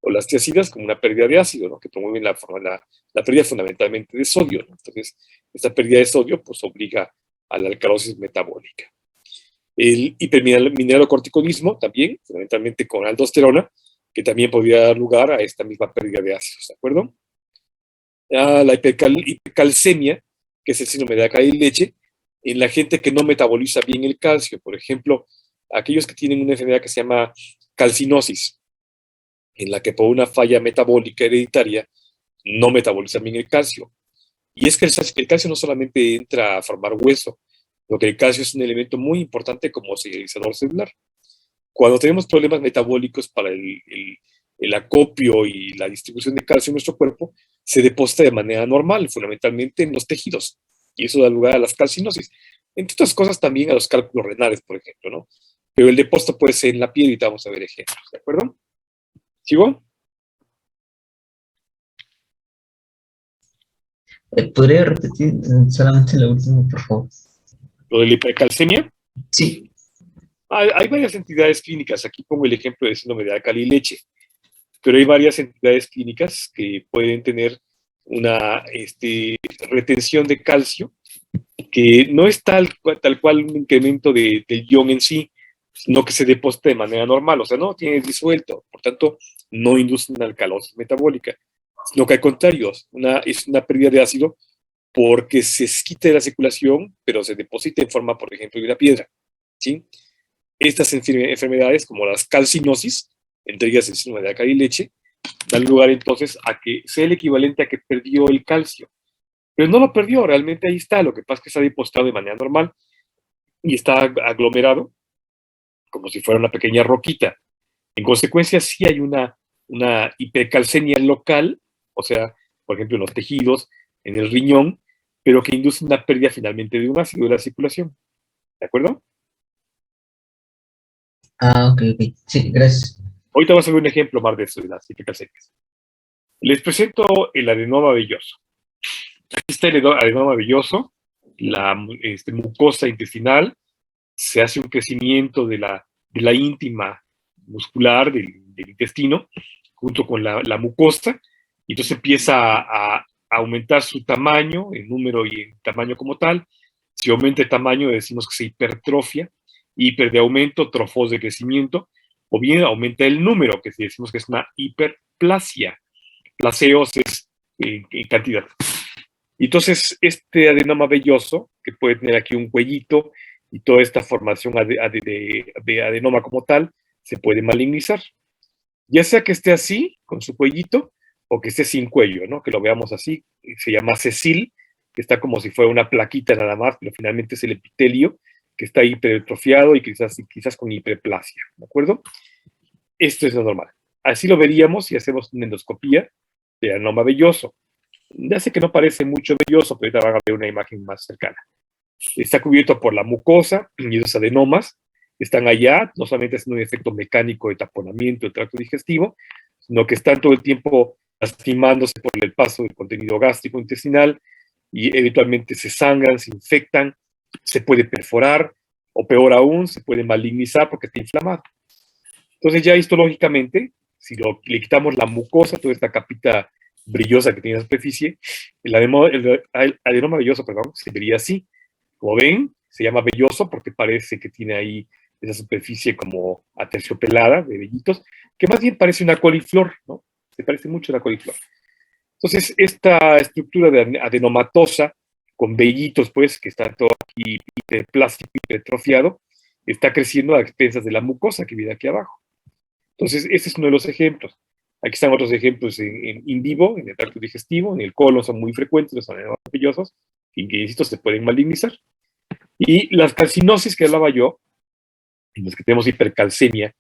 las tiacidas como una pérdida de ácido, ¿no? Que promueven la pérdida fundamentalmente de sodio, ¿no? Entonces, esta pérdida de sodio pues obliga a la alcalosis metabólica. El hipermineralocorticoidismo también, fundamentalmente con aldosterona, que también podría dar lugar a esta misma pérdida de ácidos, ¿de acuerdo? La hipercalcemia, que es el síndrome de la caída de leche, en la gente que no metaboliza bien el calcio, por ejemplo, aquellos que tienen una enfermedad que se llama calcinosis, en la que por una falla metabólica hereditaria no metaboliza bien el calcio. Y es que el calcio no solamente entra a formar hueso, lo que el calcio es un elemento muy importante como señalizador celular. Cuando tenemos problemas metabólicos para el acopio y la distribución de calcio en nuestro cuerpo, se deposita de manera normal, fundamentalmente en los tejidos, y eso da lugar a las calcinosis. Entre otras cosas, también a los cálculos renales, por ejemplo, ¿no? Pero el depósito puede ser en la piel y ahorita vamos a ver ejemplos, ¿de acuerdo? ¿Sigo? ¿Podría repetir solamente lo último, por favor? Lo de la hipercalcemia. Sí. Hay varias entidades clínicas. Aquí pongo el ejemplo de síndrome de alcalí leche, pero hay varias entidades clínicas que pueden tener una retención de calcio que no es tal cual un incremento del ion en sí, sino que se deposita de manera normal, o sea, no tiene disuelto, por tanto, no induce una alcalosis metabólica, sino que al contrario, es una pérdida de ácido porque se quita de la circulación, pero se deposita en forma, por ejemplo, de una piedra, ¿sí? Estas enfermedades, como las calcinosis, entre ellas el síndrome de alcalí leche, dan lugar entonces a que sea el equivalente a que perdió el calcio. Pero no lo perdió, realmente ahí está. Lo que pasa es que está depositado de manera normal y está aglomerado como si fuera una pequeña roquita. En consecuencia, sí hay una hipercalcemia local, o sea, por ejemplo, en los tejidos, en el riñón, pero que induce una pérdida finalmente de un ácido de la circulación. ¿De acuerdo? Ah, ok, ok. Sí, gracias. Ahorita vamos a ver un ejemplo más de eso, de las hipercalcemias. Les presento el adenoma velloso. Aquí está el adenoma velloso, la mucosa intestinal, se hace un crecimiento de la íntima muscular del intestino junto con la mucosa, y entonces empieza a aumentar su tamaño, en número y en tamaño como tal. Si aumenta el tamaño, decimos que se hipertrofia, hiper de aumento, trofos de crecimiento, o bien aumenta el número, que decimos que es una hiperplasia. Plaseos es en cantidad. Y entonces, este adenoma velloso, que puede tener aquí un cuellito y toda esta formación de adenoma como tal, se puede malignizar. Ya sea que esté así, con su cuellito, o que esté sin cuello, ¿no? Que lo veamos así, se llama Cecil, que está como si fuera una plaquita nada más, pero finalmente es el epitelio, que está hipertrofiado y quizás con hiperplasia, ¿de acuerdo? Esto es lo normal. Así lo veríamos si hacemos una endoscopía de adenoma velloso. Ya sé que no parece mucho velloso, pero ahorita van a ver una imagen más cercana. Está cubierto por la mucosa y esos adenomas están allá, no solamente haciendo un efecto mecánico de taponamiento del tracto digestivo, sino que están todo el tiempo lastimándose por el paso del contenido gástrico intestinal y eventualmente se sangran, se infectan, se puede perforar o peor aún, se puede malignizar porque está inflamado. Entonces ya histológicamente, si le quitamos la mucosa, toda esta capita brillosa que tiene la superficie, el adenoma velloso, perdón, se vería así. Como ven, se llama velloso porque parece que tiene ahí esa superficie como aterciopelada de vellitos, que más bien parece una coliflor, ¿no? Se parece mucho a una coliflor. Entonces, esta estructura de adenomatosa, con vellitos, pues, que está todo aquí hiperplástico, hipertrofiado, está creciendo a expensas de la mucosa que viene aquí abajo. Entonces, este es uno de los ejemplos. Aquí están otros ejemplos in vivo, en el tracto digestivo, en el colon son muy frecuentes, los adenomas vellosos, que insisto, se pueden malignizar. Y las calcinosis que hablaba yo, en las que tenemos hipercalcemia,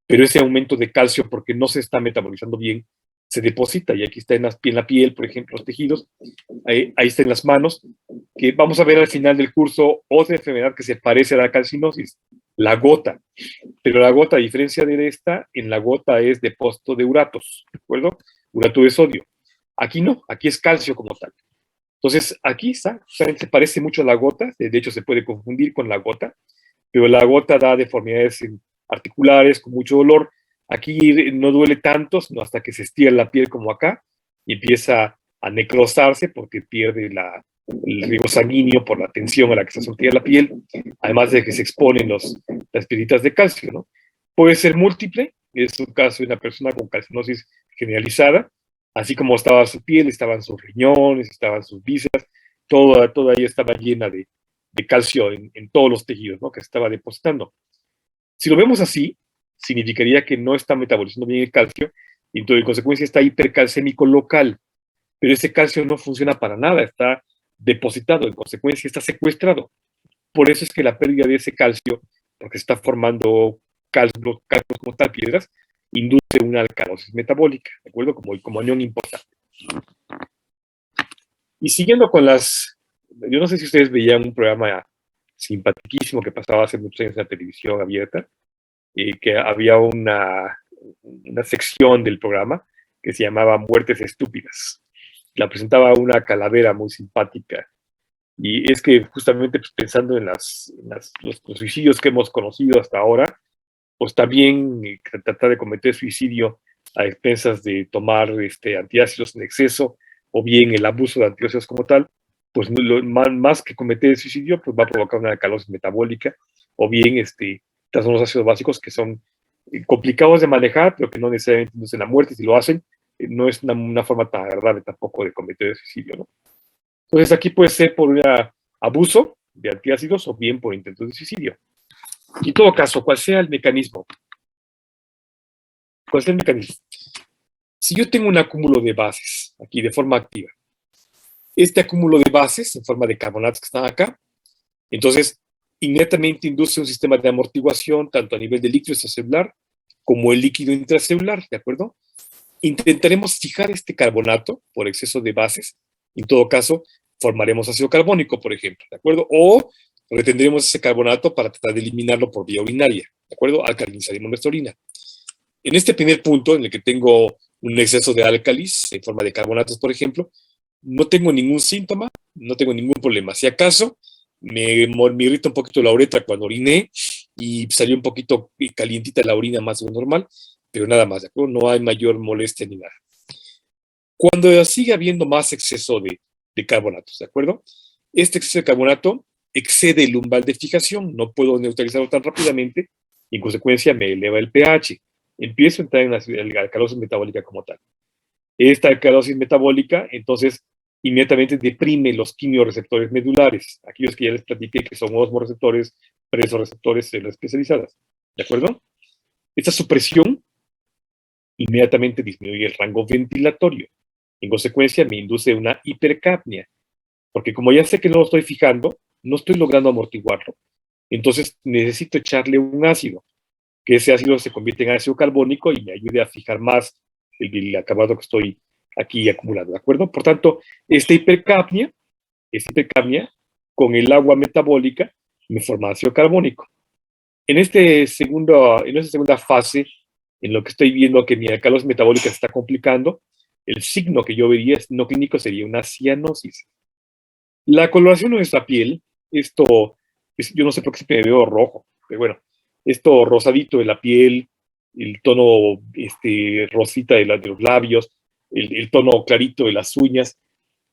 pero ese aumento de calcio porque no se está metabolizando bien, se deposita, y aquí está en la piel, por ejemplo, los tejidos, ahí está en las manos, que vamos a ver al final del curso otra enfermedad que se parece a la calcinosis, la gota, pero la gota, a diferencia de esta, en la gota es depósito de uratos, ¿de acuerdo? Urato de sodio. Aquí no, aquí es calcio como tal. Entonces, aquí está, se parece mucho a la gota, de hecho se puede confundir con la gota, pero la gota da deformidades articulares con mucho dolor. Aquí no duele tanto, sino hasta que se estira la piel como acá y empieza a necrosarse porque pierde el riego sanguíneo por la tensión a la que se sometida la piel, además de que se exponen las piedritas de calcio, ¿no? Puede ser múltiple, es un caso de una persona con calcinosis generalizada, así como estaba su piel, estaban sus riñones, estaban sus vísceras, toda ella estaba llena de calcio en todos los tejidos, ¿no? Que se estaba depositando. Si lo vemos así, significaría que no está metabolizando bien el calcio Y entonces, en consecuencia, está hipercalcémico local, pero ese calcio no funciona para nada, está depositado, en consecuencia, está secuestrado. Por eso es que la pérdida de ese calcio, porque se está formando calcios como tal, piedras, induce una alcalosis metabólica, ¿de acuerdo? Como anión importante. Y siguiendo con yo no sé si ustedes veían un programa simpaticísimo que pasaba hace muchos años en la televisión abierta, que había una sección del programa que se llamaba Muertes Estúpidas. La presentaba una calavera muy simpática. Y es que justamente pues, pensando en los suicidios que hemos conocido hasta ahora, pues también tratar de cometer suicidio a expensas de tomar antiácidos en exceso o bien el abuso de antiácidos como tal, pues más que cometer suicidio, pues va a provocar una alcalosis metabólica o bien trastornos ácidos básicos que son complicados de manejar, pero que no necesariamente inducen la muerte. Si lo hacen, no es una forma tan agradable tampoco de cometer suicidio, ¿no? Entonces aquí puede ser por un abuso de antiácidos o bien por intentos de suicidio. Y en todo caso, ¿cuál sea el mecanismo? ¿Cuál sea el mecanismo? Si yo tengo un acúmulo de bases aquí de forma activa, este acúmulo de bases en forma de carbonatos que están acá, entonces inmediatamente induce un sistema de amortiguación tanto a nivel de líquido extracelular como el líquido intracelular, ¿de acuerdo? Intentaremos fijar este carbonato por exceso de bases. En todo caso, formaremos ácido carbónico, por ejemplo, ¿de acuerdo? O retendremos ese carbonato para tratar de eliminarlo por vía urinaria, ¿de acuerdo? Alcalinizaremos nuestra orina. En este primer punto, en el que tengo un exceso de álcalis en forma de carbonatos, por ejemplo, no tengo ningún síntoma, no tengo ningún problema. Si acaso me irrita un poquito la uretra cuando oriné y salió un poquito calientita la orina más de lo normal, pero nada más, ¿de acuerdo? No hay mayor molestia ni nada. Cuando sigue habiendo más exceso de carbonatos, ¿de acuerdo? Este exceso de carbonato excede el umbral de fijación, no puedo neutralizarlo tan rápidamente y en consecuencia me eleva el pH. Empiezo a entrar en la alcalosis metabólica como tal. Esta alcalosis metabólica, entonces, inmediatamente deprime los quimioreceptores medulares, aquellos que ya les platiqué que son osmoreceptores, presoreceptores, células especializadas. ¿De acuerdo? Esta supresión inmediatamente disminuye el rango ventilatorio. En consecuencia, me induce una hipercapnia, porque como ya sé que no lo estoy fijando, no estoy logrando amortiguarlo. Entonces, necesito echarle un ácido, que ese ácido se convierte en ácido carbónico y me ayude a fijar más el acabado que estoy aquí acumulando, ¿de acuerdo? Por tanto, esta hipercapnia con el agua metabólica me forma ácido carbónico. En esta segunda fase, en lo que estoy viendo que mi alcalosis metabólica se está complicando, el signo que yo vería no clínico sería una cianosis. La coloración de nuestra piel, yo no sé por qué siempre me veo rojo, pero bueno, esto rosadito de la piel, el tono rosita de los labios, el tono clarito de las uñas,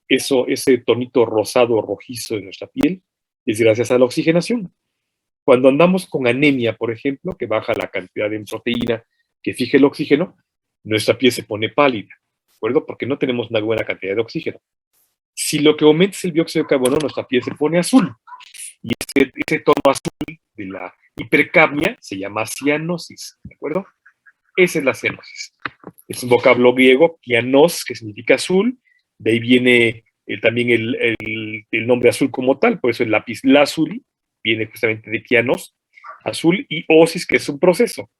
ese tonito rosado rojizo de nuestra piel, es gracias a la oxigenación. Cuando andamos con anemia, por ejemplo, que baja la cantidad de proteína que fija el oxígeno, nuestra piel se pone pálida, ¿de acuerdo? Porque no tenemos una buena cantidad de oxígeno. Si lo que aumenta es el dióxido de carbono, nuestra piel se pone azul. Y ese tono azul de la hipercapnia se llama cianosis, ¿de acuerdo? Esa es la cianosis. Es un vocablo griego, kianos, que significa azul. De ahí viene también el nombre azul como tal, por eso el lápiz lazuli viene justamente de kianos, azul, y osis, que es un proceso.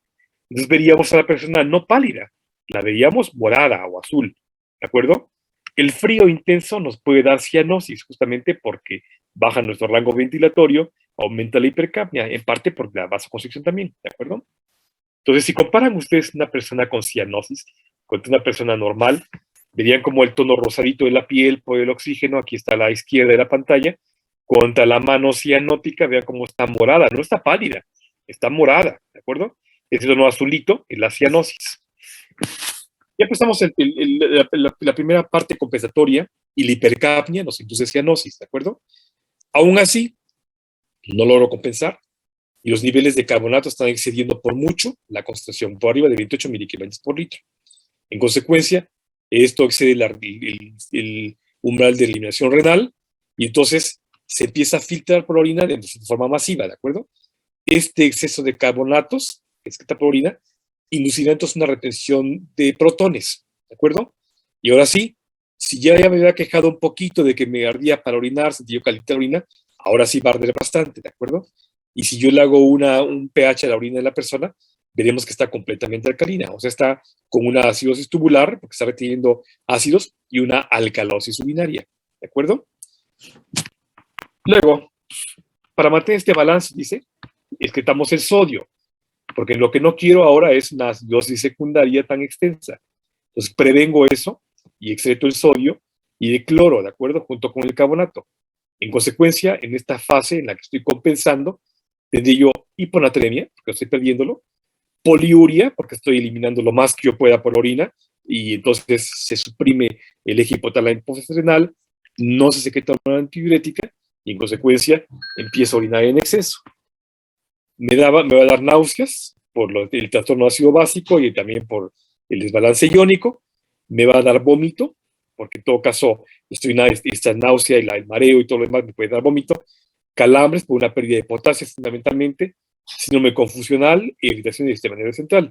Entonces veríamos a la persona no pálida, la veríamos morada o azul, ¿de acuerdo? El frío intenso nos puede dar cianosis, justamente porque baja nuestro rango ventilatorio, aumenta la hipercapnia, en parte por la vasoconstricción también, ¿de acuerdo? Entonces, si comparan ustedes una persona con cianosis con una persona normal, verían como el tono rosadito de la piel por el oxígeno, aquí está a la izquierda de la pantalla, contra la mano cianótica, vean cómo está morada, no está pálida, está morada, ¿de acuerdo? Ese tono azulito es la cianosis. Ya empezamos la primera parte compensatoria y la hipercapnia nos induce cianosis, ¿de acuerdo? Aún así, no logro compensar y los niveles de carbonato están excediendo por mucho la concentración por arriba de 28 miligramos por litro. En consecuencia, esto excede el umbral de eliminación renal y entonces se empieza a filtrar por la orina de forma masiva, ¿de acuerdo? Este exceso de carbonatos que excreta por orina inducirá entonces una retención de protones, ¿de acuerdo? Y ahora sí, si ya me había quejado un poquito de que me ardía para orinar, sentí yo caliente la orina, ahora sí va a arder bastante, ¿de acuerdo? Y si yo le hago un pH a la orina de la persona, veremos que está completamente alcalina, o sea, está con una acidosis tubular, porque está reteniendo ácidos, y una alcalosis urinaria, ¿de acuerdo? Luego, para mantener este balance, dice, excretamos el sodio, porque lo que no quiero ahora es una acidosis secundaria tan extensa. Entonces, prevengo eso y excreto el sodio y el cloro, ¿de acuerdo? Junto con el carbonato. En consecuencia, en esta fase en la que estoy compensando, tendré yo hiponatremia, porque estoy perdiéndolo, poliuria, porque estoy eliminando lo más que yo pueda por orina, y entonces se suprime el eje hipotalamo renal, no se secreta una antidiurética, y en consecuencia empiezo a orinar en exceso. Me va a dar náuseas por el trastorno ácido básico y también por el desbalance iónico. Me va a dar vómito, porque en todo caso, esta náusea y el mareo y todo lo demás me puede dar vómito. Calambres por una pérdida de potasio fundamentalmente, síndrome confusional e irritación del sistema nervioso central.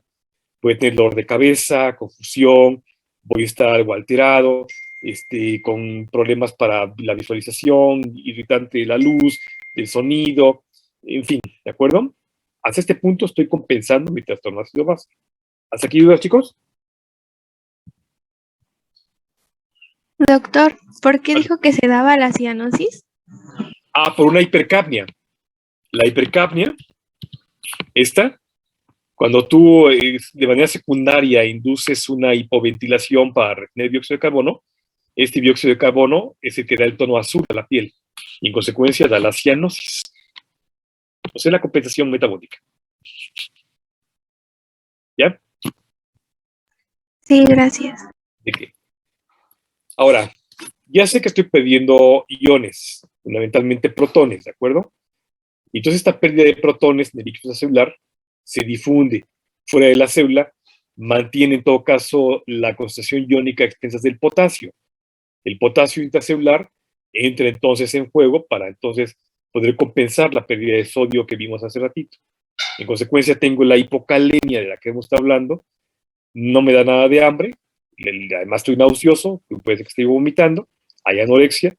Puede tener dolor de cabeza, confusión, voy a estar algo alterado, con problemas para la visualización, irritante de la luz, del sonido, en fin, ¿de acuerdo? Hasta este punto estoy compensando mi trastorno ácido básico. ¿Hasta aquí dudas, chicos? Doctor, ¿por qué dijo que se daba la cianosis? Por una hipercapnia. La hipercapnia, cuando tú de manera secundaria induces una hipoventilación para retener dióxido de carbono, este dióxido de carbono es el que da el tono azul a la piel y en consecuencia da la cianosis. O sea, la compensación metabólica. ¿Ya? Sí, gracias. ¿De qué? Ahora, ya sé que estoy perdiendo iones, fundamentalmente protones, ¿de acuerdo? Y entonces esta pérdida de protones en el líquido celular se difunde fuera de la célula, mantiene en todo caso la concentración iónica a expensas del potasio. El potasio intracelular entra entonces en juego para entonces poder compensar la pérdida de sodio que vimos hace ratito. En consecuencia tengo la hipocalemia de la que hemos estado hablando, no me da nada de hambre, además estoy nauseoso, puede ser que esté vomitando, hay anorexia,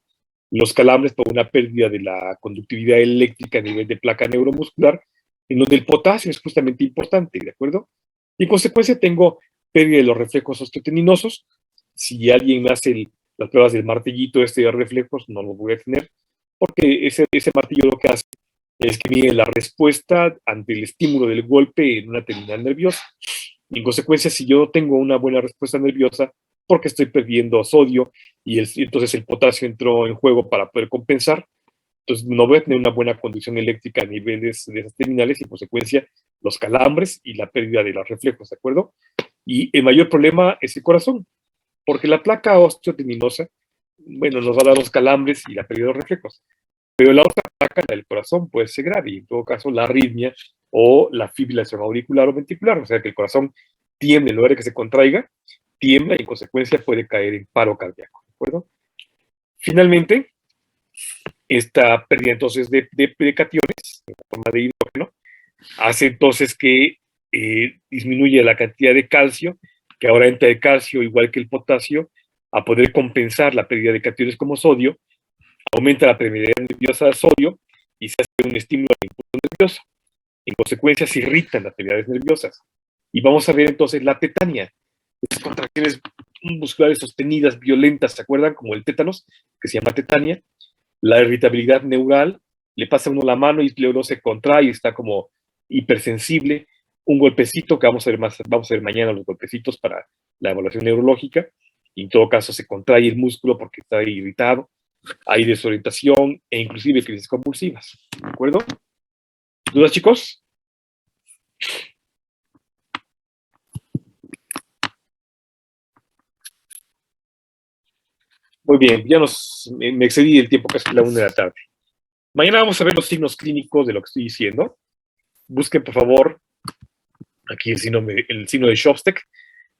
los calambres por una pérdida de la conductividad eléctrica a nivel de placa neuromuscular, en donde el potasio es justamente importante, ¿de acuerdo? Y en consecuencia tengo pérdida de los reflejos osteoteninosos. Si alguien me hace las pruebas del martillito de reflejos, no lo voy a tener, porque ese martillo lo que hace es que mide la respuesta ante el estímulo del golpe en una terminal nerviosa. Y en consecuencia, si yo no tengo una buena respuesta nerviosa, porque estoy perdiendo sodio y entonces el potasio entró en juego para poder compensar, entonces no voy a tener una buena conducción eléctrica a niveles de esas terminales y en consecuencia los calambres y la pérdida de los reflejos, ¿de acuerdo? Y el mayor problema es el corazón, porque la placa osteoteninosa, bueno, nos va a dar los calambres y la pérdida de los reflejos, pero la otra placa, la del corazón, puede ser grave y en todo caso la arritmia o la fibrilación auricular o ventricular, o sea que el corazón tiembla en lugar de que se contraiga, tiembla y en consecuencia puede caer en paro cardíaco, ¿de acuerdo? Finalmente, esta pérdida entonces de cationes en forma de hidrógeno hace entonces que disminuye la cantidad de calcio, que ahora entra el calcio igual que el potasio, a poder compensar la pérdida de cationes como sodio, aumenta la permeabilidad nerviosa de sodio y se hace un estímulo al impulso nervioso. En consecuencia, se irritan las actividades nerviosas. Y vamos a ver entonces la tetania, esas contracciones musculares sostenidas, violentas, ¿se acuerdan? Como el tétanos, que se llama tetania. La irritabilidad neural, le pasa a uno la mano y luego se contrae y está como hipersensible. Un golpecito, que vamos a ver mañana los golpecitos para la evaluación neurológica. Y en todo caso se contrae el músculo porque está irritado. Hay desorientación e inclusive crisis convulsivas. ¿De acuerdo? ¿Dudas, chicos? Muy bien, ya me excedí el tiempo, casi la 1 de la tarde. Mañana vamos a ver los signos clínicos de lo que estoy diciendo. Busquen, por favor, aquí el signo de Shostak,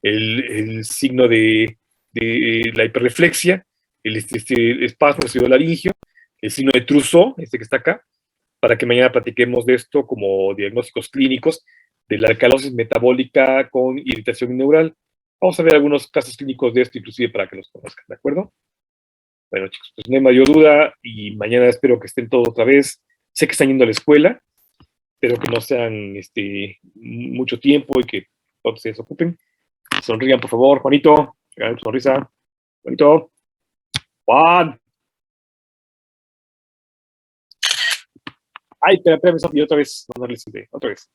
el signo de la hiperreflexia, el espasmo laringio, el signo de Trousseau, que está acá, para que mañana platiquemos de esto como diagnósticos clínicos de la alcalosis metabólica con irritación neural. Vamos a ver algunos casos clínicos de esto, inclusive para que los conozcan, ¿de acuerdo? Bueno, chicos, pues no hay mayor duda y mañana espero que estén todos otra vez. Sé que están yendo a la escuela, espero que no sean mucho tiempo y que todos se desocupen. Sonrían, por favor. Juanito, hagan tu sonrisa. Juanito. Juan. Ay, espera, Sofía, otra vez. No les otra vez.